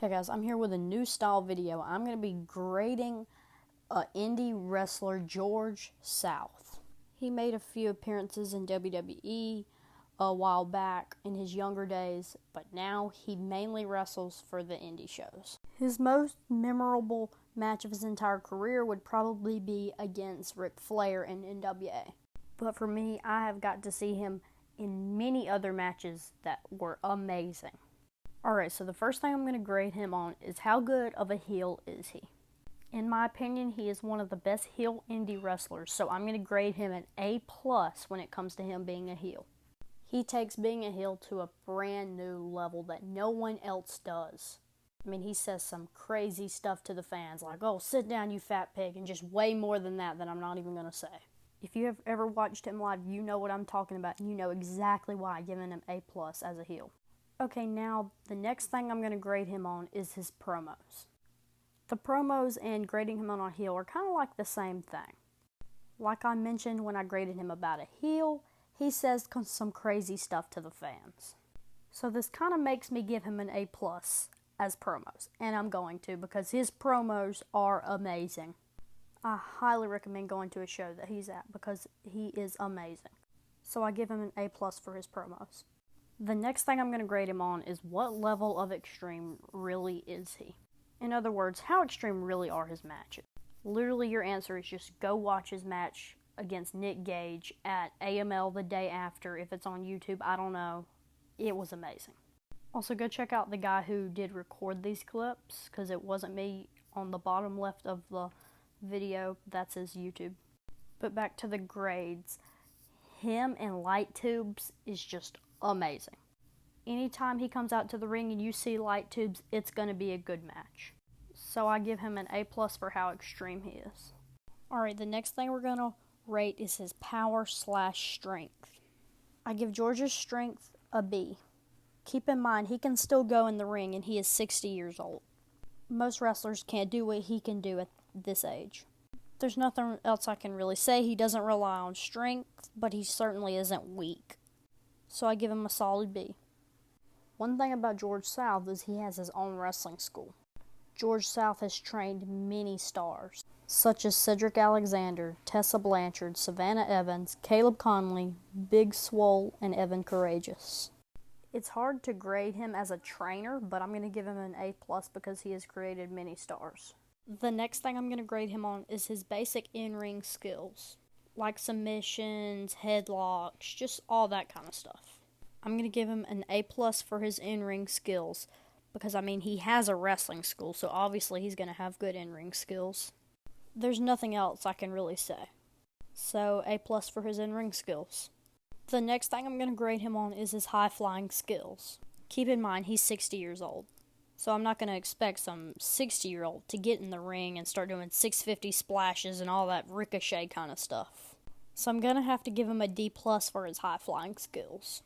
Hey guys, I'm here with a new style video. I'm going to be grading indie wrestler George South. He made a few appearances in WWE a while back in his younger days, but now he mainly wrestles for the indie shows. His most memorable match of his entire career would probably be against Ric Flair in NWA. But for me, I have got to see him in many other matches that were amazing. Alright, so the first thing I'm going to grade him on is how good of a heel is he. In my opinion, he is one of the best heel indie wrestlers, so I'm going to grade him an A+ when it comes to him being a heel. He takes being a heel to a brand new level that no one else does. I mean, he says some crazy stuff to the fans, like, "Oh, sit down, you fat pig," and just way more than that I'm not even going to say. If you have ever watched him live, you know what I'm talking about, and you know exactly why I'm giving him A+ as a heel. Okay, now the next thing I'm going to grade him on is his promos. The promos and grading him on a heel are kind of like the same thing. Like I mentioned when I graded him about a heel, he says some crazy stuff to the fans. So this kind of makes me give him an A+ as promos, and I'm going to because his promos are amazing. I highly recommend going to a show that he's at because he is amazing. So I give him an A+ for his promos. The next thing I'm going to grade him on is what level of extreme really is he? In other words, how extreme really are his matches? Literally, your answer is just go watch his match against Nick Gage at AML the day after. If it's on YouTube, I don't know. It was amazing. Also, go check out the guy who did record these clips, because it wasn't me on the bottom left of the video. That's his YouTube. But back to the grades. Him and Light Tubes is just amazing. Anytime he comes out to the ring and you see Light Tubes, it's going to be a good match. So I give him an A+ for how extreme he is. Alright, the next thing we're going to rate is his power/strength. I give George's strength a B. Keep in mind, he can still go in the ring and he is 60 years old. Most wrestlers can't do what he can do at this age. There's nothing else I can really say. He doesn't rely on strength, but he certainly isn't weak. So I give him a solid B. One thing about George South is he has his own wrestling school. George South has trained many stars, such as Cedric Alexander, Tessa Blanchard, Savannah Evans, Caleb Conley, Big Swole, and Evan Courageous. It's hard to grade him as a trainer, but I'm going to give him an A+ because he has created many stars. The next thing I'm going to grade him on is his basic in-ring skills, like submissions, headlocks, just all that kind of stuff. I'm going to give him an A+ for his in-ring skills because, I mean, he has a wrestling school, so obviously he's going to have good in-ring skills. There's nothing else I can really say. So, A+ for his in-ring skills. The next thing I'm going to grade him on is his high-flying skills. Keep in mind, he's 60 years old. So I'm not going to expect some 60-year-old to get in the ring and start doing 650 splashes and all that ricochet kind of stuff. So I'm going to have to give him a D+ for his high-flying skills.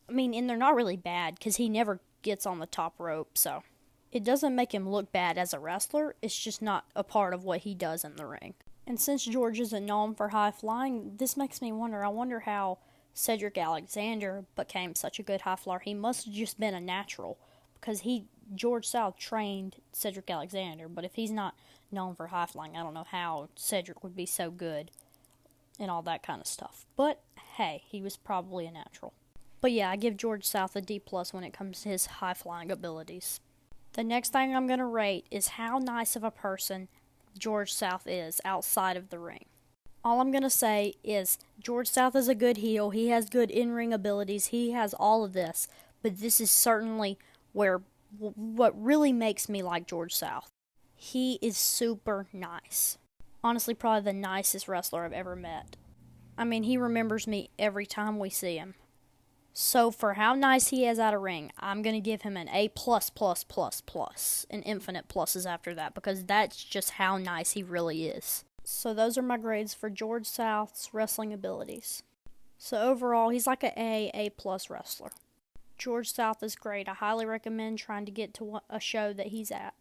I mean, and they're not really bad because he never gets on the top rope, so it doesn't make him look bad as a wrestler. It's just not a part of what he does in the ring. And since George isn't known for high flying, this makes me wonder. I wonder how Cedric Alexander became such a good high flyer. He must have just been a natural because George South trained Cedric Alexander, but if he's not known for high flying, I don't know how Cedric would be so good and all that kind of stuff. But hey, he was probably a natural. But yeah, I give George South a D+ when it comes to his high-flying abilities. The next thing I'm going to rate is how nice of a person George South is outside of the ring. All I'm going to say is George South is a good heel. He has good in-ring abilities. He has all of this. But this is certainly what really makes me like George South. He is super nice. Honestly, probably the nicest wrestler I've ever met. I mean, he remembers me every time we see him. So for how nice he is out of ring, I'm going to give him an A++++, and infinite pluses after that, because that's just how nice he really is. So those are my grades for George South's wrestling abilities. So overall, he's like an A+ wrestler. George South is great. I highly recommend trying to get to a show that he's at.